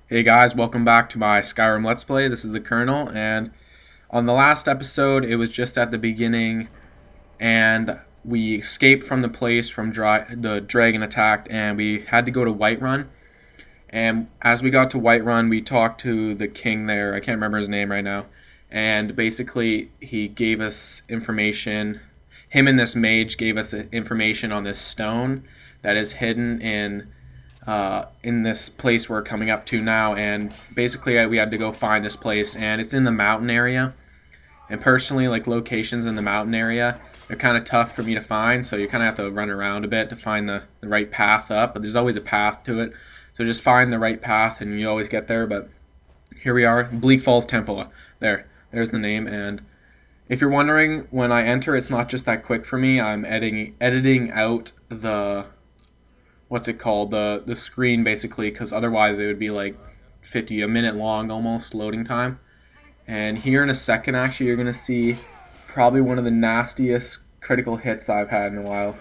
Hey guys, welcome back to my Skyrim Let's Play. This is the Colonel, and on the last episode, it was just at the beginning, and we escaped from the place from the dragon attacked, and we had to go to Whiterun. And as we got to Whiterun, we talked to the king there. I can't remember his name right now. And basically, he gave us information. Him and this mage gave us information on this stone that is hidden in this place we're coming up to now, and basically we had to go find this place, and it's in the mountain area. And personally, like, locations in the mountain area, they're kind of tough for me to find, so you kind of have to run around a bit to find the right path up, but there's always a path to it, so just find the right path and you always get there. But here we are, Bleak Falls Temple. There's the name. And if you're wondering, when I enter, it's not just that quick for me. I'm editing out the what's it called, the screen, basically, because otherwise it would be like a minute long almost loading time. And here in a second, actually, you're gonna see probably one of the nastiest critical hits I've had in a while.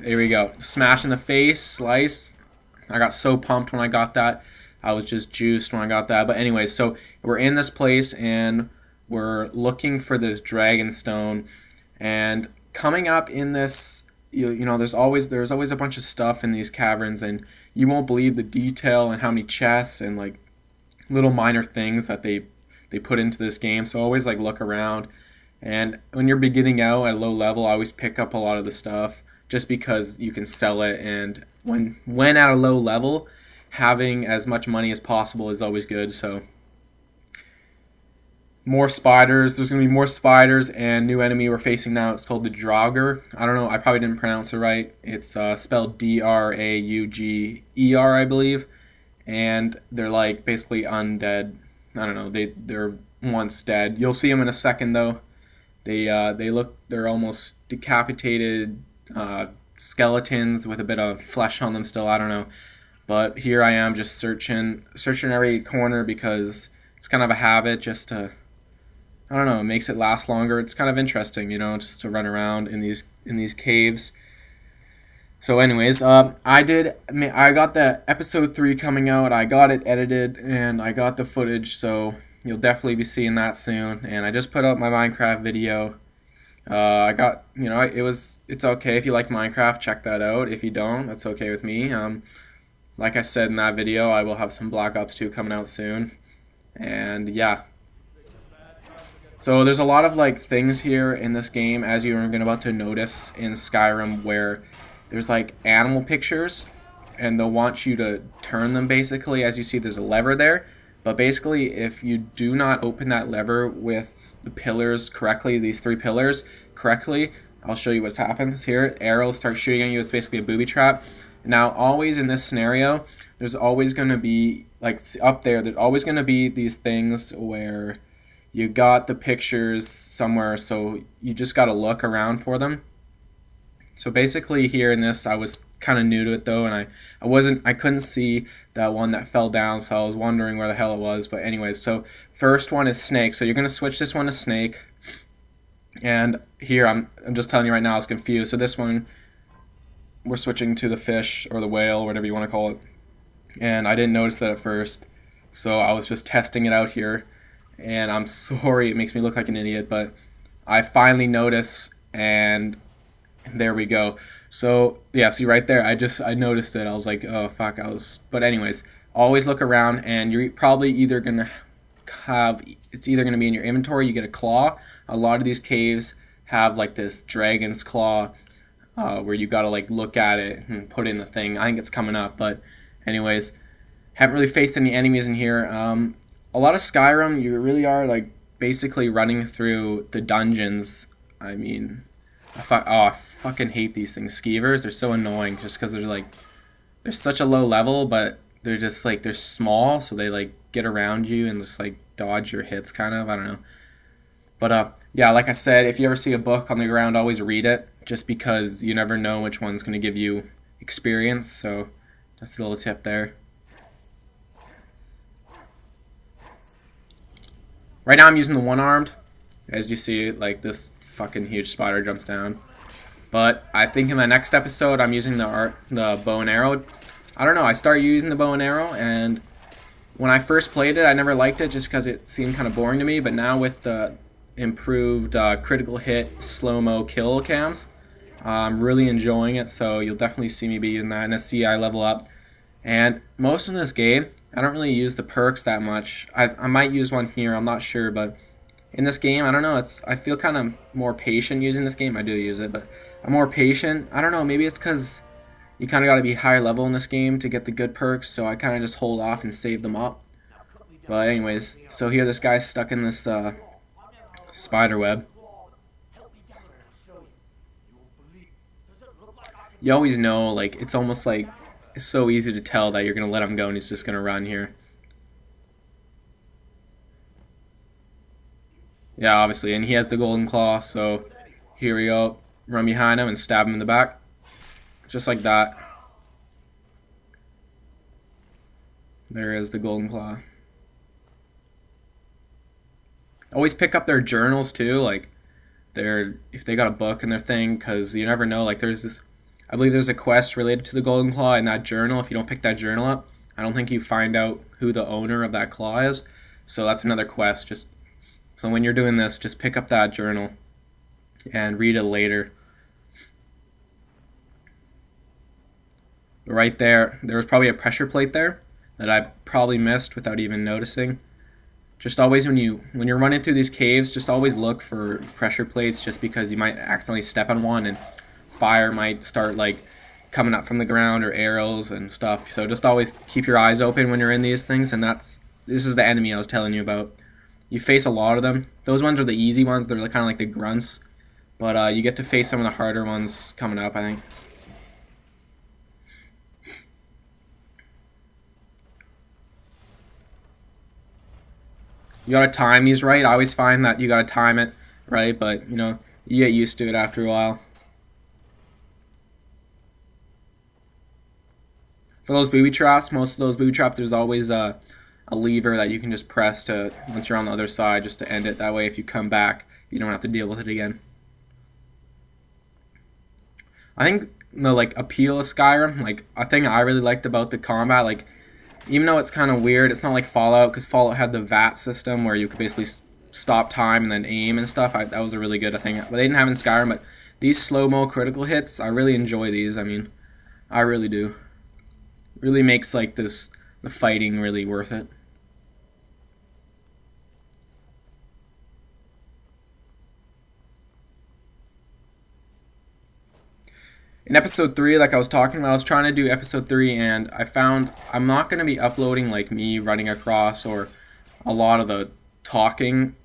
Here we go, smash in the face, slice. I got so pumped when I got that. I was just juiced when I got that. But anyways, so we're in this place and we're looking for this dragon stone, and coming up in this, you know, there's always a bunch of stuff in these caverns, and you won't believe the detail and how many chests and like little minor things that they put into this game. So always like look around, and when you're beginning out at a low level, I always pick up a lot of the stuff just because you can sell it, and when at a low level, having as much money as possible is always good. So more spiders. There's going to be more spiders, and new enemy we're facing now. It's called the Draugr. I don't know. I probably didn't pronounce it right. It's spelled Drauger, I believe. And they're like basically undead. I don't know. They're once dead. You'll see them in a second though. They're almost decapitated skeletons with a bit of flesh on them still. I don't know. But here I am just searching every corner because it's kind of a habit just to, I don't know, it makes it last longer. It's kind of interesting, you know, just to run around in these caves. So anyways, I got the episode 3 coming out. I got it edited and I got the footage, so you'll definitely be seeing that soon. And I just put out my Minecraft video. I got, you know, it's okay if you like Minecraft, check that out. If you don't, that's okay with me. Like I said in that video, I will have some Black Ops 2 coming out soon. And yeah. So there's a lot of like things here in this game, as you're about to notice in Skyrim, where there's like animal pictures, and they'll want you to turn them basically. As you see, there's a lever there, but basically if you do not open that lever with the pillars correctly, these 3 pillars correctly, I'll show you what happens here. Arrows start shooting at you. It's basically a booby trap. Now, always in this scenario, there's always going to be, like up there, there's always going to be these things where you got the pictures somewhere, so you just got to look around for them. So basically here in this, I was kind of new to it though, and I couldn't see that one that fell down, so I was wondering where the hell it was. But anyways, so first one is snake. So you're going to switch this one to snake. And here, I'm just telling you right now, I was confused. So this one, we're switching to the fish or the whale, whatever you want to call it. And I didn't notice that at first, so I was just testing it out here. And I'm sorry, it makes me look like an idiot, but I finally noticed, and there we go. So yeah, see right there, I noticed it. I was like, oh fuck, but anyways, always look around, and you're probably either gonna it's either gonna be in your inventory, you get a claw. A lot of these caves have like this dragon's claw, where you gotta like look at it and put in the thing. I think it's coming up, but anyways, haven't really faced any enemies in here. A lot of Skyrim, you really are like basically running through the dungeons. I mean, I fucking hate these things. Skeevers, they're so annoying just because they're such a low level, but they're just like, they're small, so they like get around you and just like dodge your hits kind of. I don't know. But yeah, like I said, if you ever see a book on the ground, always read it, just because you never know which one's going to give you experience. So just a little tip there. Right now I'm using the one-armed. As you see, like this fucking huge spider jumps down. But I think in the next episode I'm using the bow and arrow. I don't know, I started using the bow and arrow, and When I first played it, I never liked it just because it seemed kind of boring to me. But now with the improved critical hit slow-mo kill cams, I'm really enjoying it. So you'll definitely see me be using that in a CI level up. And most of this game, I don't really use the perks that much. I might use one here, I'm not sure, but in this game, I don't know, I feel kind of more patient using this game. I do use it, but I'm more patient. I don't know, maybe it's because you kind of got to be higher level in this game to get the good perks, so I kind of just hold off and save them up. But anyways, so here this guy's stuck in this spider web. You always know, like, it's almost like it's so easy to tell that you're going to let him go and he's just going to run here. Yeah, obviously, and he has the golden claw, so here we go. Run behind him and stab him in the back. Just like that. There is the golden claw. Always pick up their journals too, like if they got a book in their thing, because you never know. Like I believe there's a quest related to the golden claw in that journal. If you don't pick that journal up, I don't think you find out who the owner of that claw is. So that's another quest. So when you're doing this, just pick up that journal and read it later. Right there was probably a pressure plate there that I probably missed without even noticing. Just always when you're running through these caves, just always look for pressure plates, just because you might accidentally step on one and fire might start like coming up from the ground, or arrows and stuff. So just always keep your eyes open when you're in these things, and this is the enemy I was telling you about. You face a lot of them. Those ones are the easy ones. They're kind of like the grunts, but you get to face some of the harder ones coming up, I think. You gotta time these right. I always find that you gotta time it right, but you get used to it after a while. For those booby traps, most of those booby traps, there's always a lever that you can just press to once you're on the other side, just to end it. That way, if you come back, you don't have to deal with it again. I think the appeal of Skyrim, a thing I really liked about the combat, even though it's kind of weird, it's not like Fallout, because Fallout had the VAT system where you could basically stop time and then aim and stuff. That was a really good thing. But they didn't have in Skyrim. But these slow-mo critical hits, I really enjoy these. I mean, I really do. Really makes the fighting really worth it. In episode 3, like I was talking about, I was trying to do episode 3, and I found I'm not going to be uploading me running across or a lot of the talking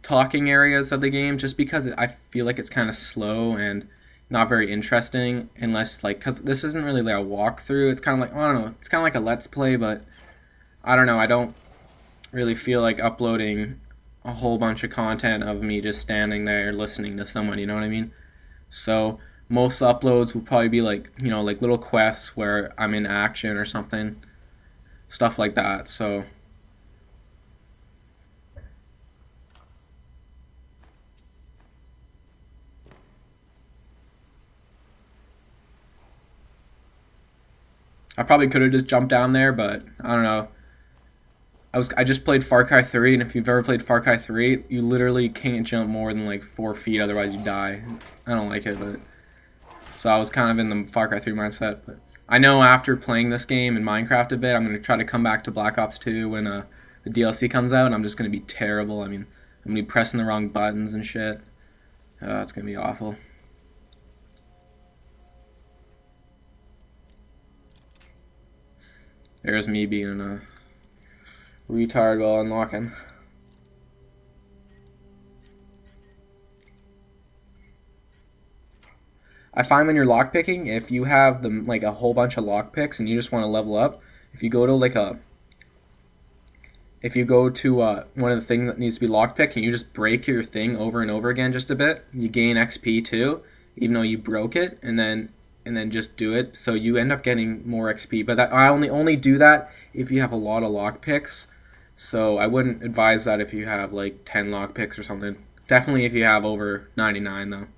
areas of the game, just because I feel like it's kind of slow and not very interesting, unless because this isn't really a walkthrough. It's kind of I don't know, it's kind of like a let's play, but I don't know, I don't really feel like uploading a whole bunch of content of me just standing there listening to someone, you know what I mean? So most uploads will probably be little quests where I'm in action or something, stuff like that. So I probably could have just jumped down there, but I don't know. I just played Far Cry 3, and if you've ever played Far Cry 3, you literally can't jump more than 4 feet, otherwise you die. I don't like it, but so I was kind of in the Far Cry 3 mindset. But I know after playing this game and Minecraft a bit, I'm going to try to come back to Black Ops 2 when the DLC comes out, and I'm just going to be terrible. I mean, I'm going to be pressing the wrong buttons and shit. It's going to be awful. There's me being a retard while unlocking. I find when you're lockpicking, if you have a whole bunch of lockpicks and you just want to level up, if you go to one of the things that needs to be lockpicked and you just break your thing over and over again just a bit, you gain XP too, even though you broke it, and then just do it, so you end up getting more XP. But I only do that if you have a lot of lockpicks. So I wouldn't advise that if you have 10 lockpicks or something. Definitely if you have over 99 though.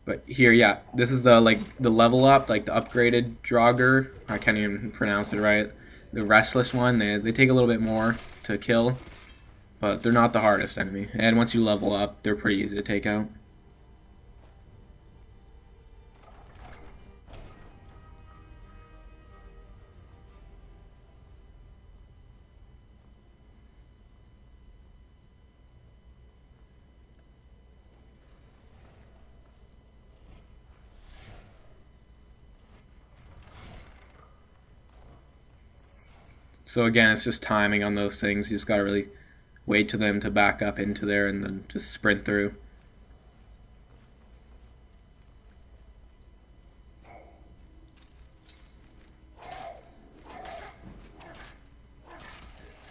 But here, yeah, this is the the level up, like the upgraded Draugr. I can't even pronounce it right. The restless one. They take a little bit more to kill, but they're not the hardest enemy. And once you level up, they're pretty easy to take out. So again, it's just timing on those things. You just gotta really wait to them to back up into there and then just sprint through.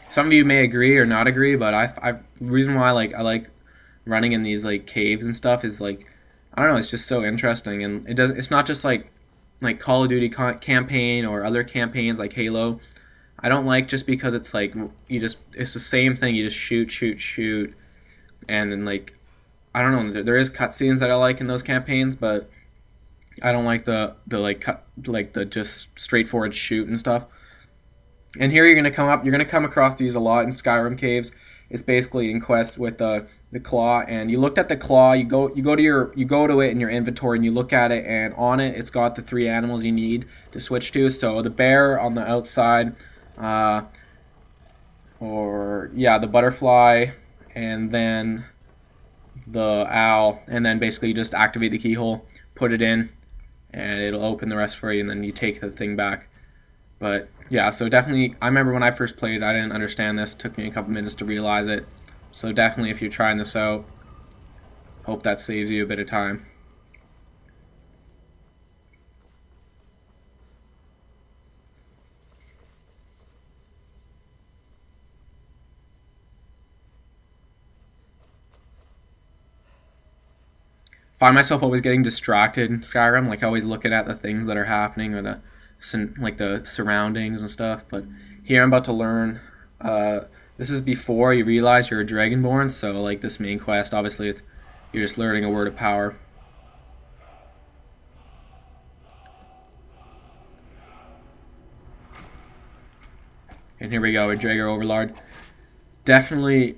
Some of you may agree or not agree, but the reason why I like running in these like caves and stuff is like, I don't know, it's just so interesting, and it's not just like Call of Duty campaign or other campaigns like Halo. I don't like just because it's like it's the same thing. You just shoot, shoot, shoot, and then like I don't know. There is cutscenes that I like in those campaigns, but I don't like the like the just straightforward shoot and stuff. And here you're gonna come across these a lot in Skyrim caves. It's basically in quest with the claw, and you looked at the claw. You go to it in your inventory, and you look at it, and on it it's got the three animals you need to switch to. So the bear on the outside, or yeah, the butterfly, and then the owl, and then basically you just activate the keyhole, put it in, and it'll open the rest for you, and then you take the thing back. But yeah, so definitely, I remember when I first played, I didn't understand this. It took me a couple minutes to realize it. So definitely, if you're trying this out, hope that saves you a bit of time. Find myself always getting distracted in Skyrim, like always looking at the things that are happening or the surroundings and stuff. But here I'm about to learn. This is before you realize you're a Dragonborn, so like this main quest, obviously you're just learning a word of power. And here we go, a Draugr Overlord. Definitely,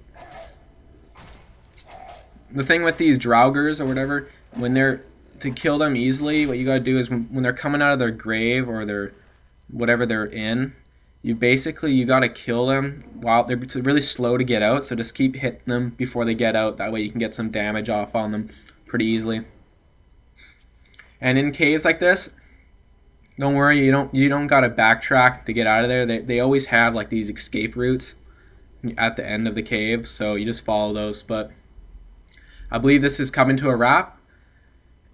the thing with these Draugrs or whatever, to kill them easily, what you gotta do is when they're coming out of their grave or their whatever they're in, you gotta kill them while they're really slow to get out. So just keep hitting them before they get out. That way you can get some damage off on them pretty easily. And in caves like this, don't worry, you don't gotta backtrack to get out of there. They always have like these escape routes at the end of the cave, so you just follow those. But I believe this is coming to a wrap,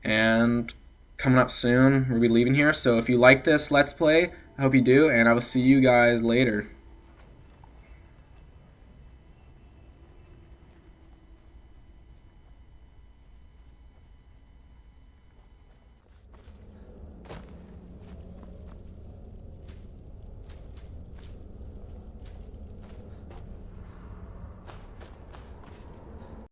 and coming up soon, we'll be leaving here. So if you like this Let's Play, I hope you do, and I will see you guys later.